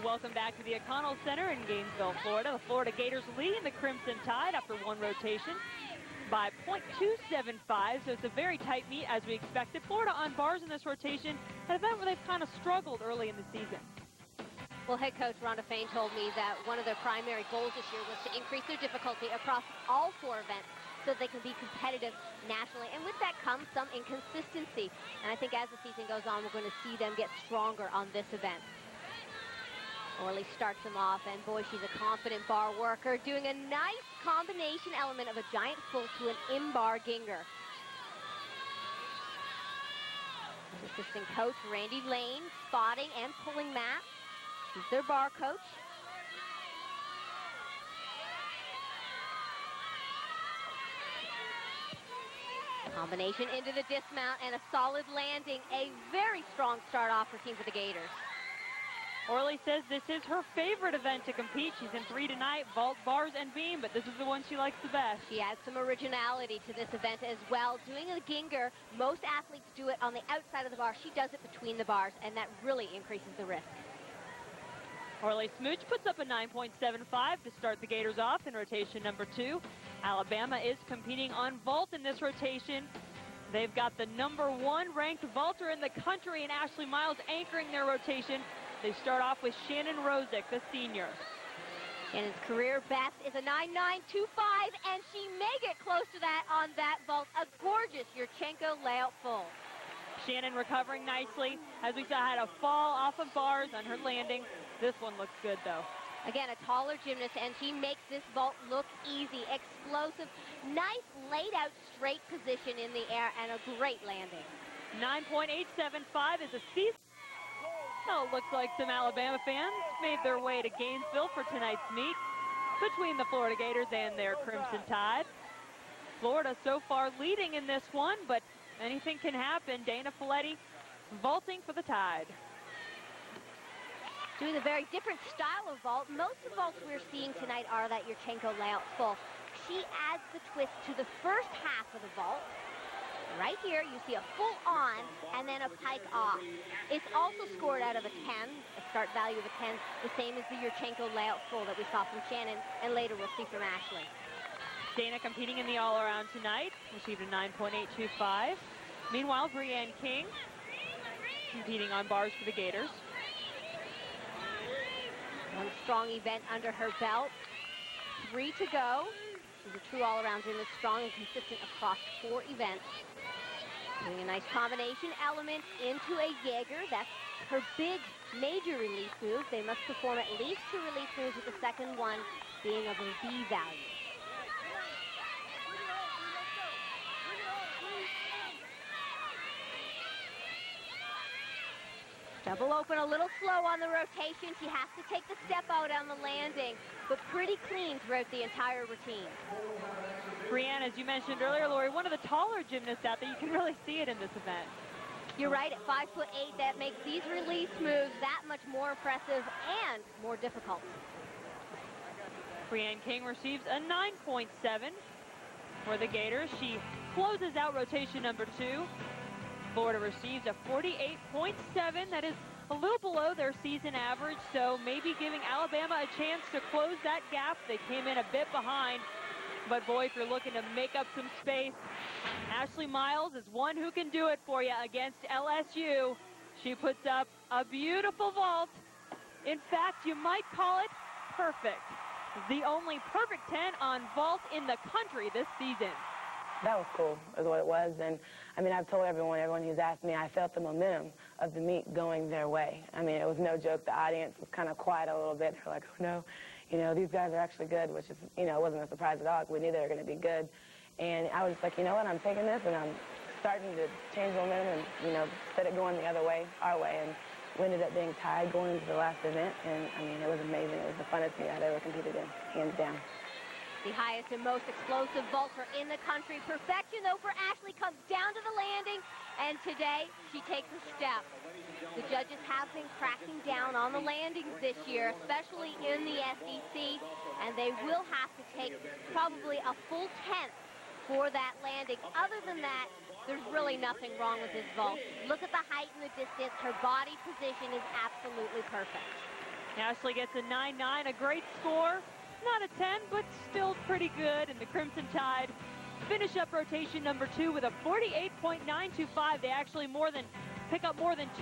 Welcome back to the O'Connell Center in Gainesville, Florida. The Florida Gators lead the Crimson Tide after one rotation by .275, so it's a very tight meet as we expected. Florida on bars in this rotation, an event where they've kind of struggled early in the season. Well, head coach Rhonda Fain told me that one of their primary goals this year was to increase their difficulty across all four events so they can be competitive nationally. And with that comes some inconsistency. And I think as the season goes on, we're going to see them get stronger on this event. Orley starts him off, and boy, she's a confident bar worker, doing a nice combination element of a giant full to an in-bar ginger. Assistant coach Randy Lane spotting and pulling that. He's their bar coach. Combination into the dismount and a solid landing. A very strong start off for Team for the Gators. Orley says this is her favorite event to compete. She's in 3 tonight, vault, bars, and beam, but this is the one she likes the best. She adds some originality to this event as well. Doing a ginger, most athletes do it on the outside of the bar. She does it between the bars, and that really increases the risk. Orley Szmuch puts up a 9.75 to start the Gators off in rotation number 2. Alabama is competing on vault in this rotation. They've got the #1 ranked vaulter in the country, and Ashley Miles anchoring their rotation. They start off with Shannon Hrozek, the senior. Shannon's career best is a 9.925, and she may get close to that on that vault. A gorgeous Yurchenko layout full. Shannon recovering nicely. As we saw, had a fall off of bars on her landing. This one looks good, though. Again, a taller gymnast, and she makes this vault look easy, explosive, nice laid out straight position in the air, and a great landing. 9.875 is a season. Oh, looks like some Alabama fans made their way to Gainesville for tonight's meet between the Florida Gators and their Crimson Tide. Florida so far leading in this one, but anything can happen. Dana Filetti vaulting for the Tide. Doing a very different style of vault. Most of the vaults we're seeing tonight are that Yurchenko layout full. She adds the twist to the first half of the vault. Right here, you see a full on and then a pike off. It's also scored out of a 10, a start value of a 10, the same as the Yurchenko layout full that we saw from Shannon, and later we'll see from Ashley. Dana competing in the all-around tonight, received a 9.825. Meanwhile, Breanne King competing on bars for the Gators. One strong event under her belt. 3 to go. She's a true all-around gymnast, strong and consistent across 4 events. Doing a nice combination element into a Jaeger. That's her big major release move. They must perform at least 2 release moves, with the second one being of a B value. Double open, a little slow on the rotation. She has to take the step out on the landing, but pretty clean throughout the entire routine. Breanne, as you mentioned earlier, Lori, one of the taller gymnasts out there. You can really see it in this event. You're right, at 5'8", that makes these release moves that much more impressive and more difficult. Breanne King receives a 9.7 for the Gators. She closes out rotation number 2. Florida receives a 48.7. That is a little below their season average, so maybe giving Alabama a chance to close that gap. They came in a bit behind, but boy, if you're looking to make up some space, Ashley Miles is one who can do it for you against LSU. She puts up a beautiful vault. In fact, you might call it perfect. The only perfect 10 on vault in the country this season. That was cool, is what it was. And I mean, I've told everyone who's asked me, I felt the momentum of the meet going their way. I mean, it was no joke. The audience was kind of quiet a little bit. They're like, oh no, you know, these guys are actually good, which is, you know, it wasn't a surprise at all. We knew they were going to be good. And I was like, you know what, I'm taking this and I'm starting to change momentum and, you know, set it going the other way, our way. And we ended up being tied going into the last event. And I mean, it was amazing. It was the funnest meet I'd ever competed in, hands down. The highest and most explosive vaulter in the country. Perfection, though, for Ashley comes down to the landing, and today she takes a step. The judges have been cracking down on the landings this year, especially in the SEC, and they will have to take probably a full 10th for that landing. Other than that, there's really nothing wrong with this vault. Look at the height and the distance. Her body position is absolutely perfect. Ashley gets a 9-9, a great score. Not a 10, but still pretty good. And the Crimson Tide finish up rotation number 2 with a 48.925. They actually pick up more than 2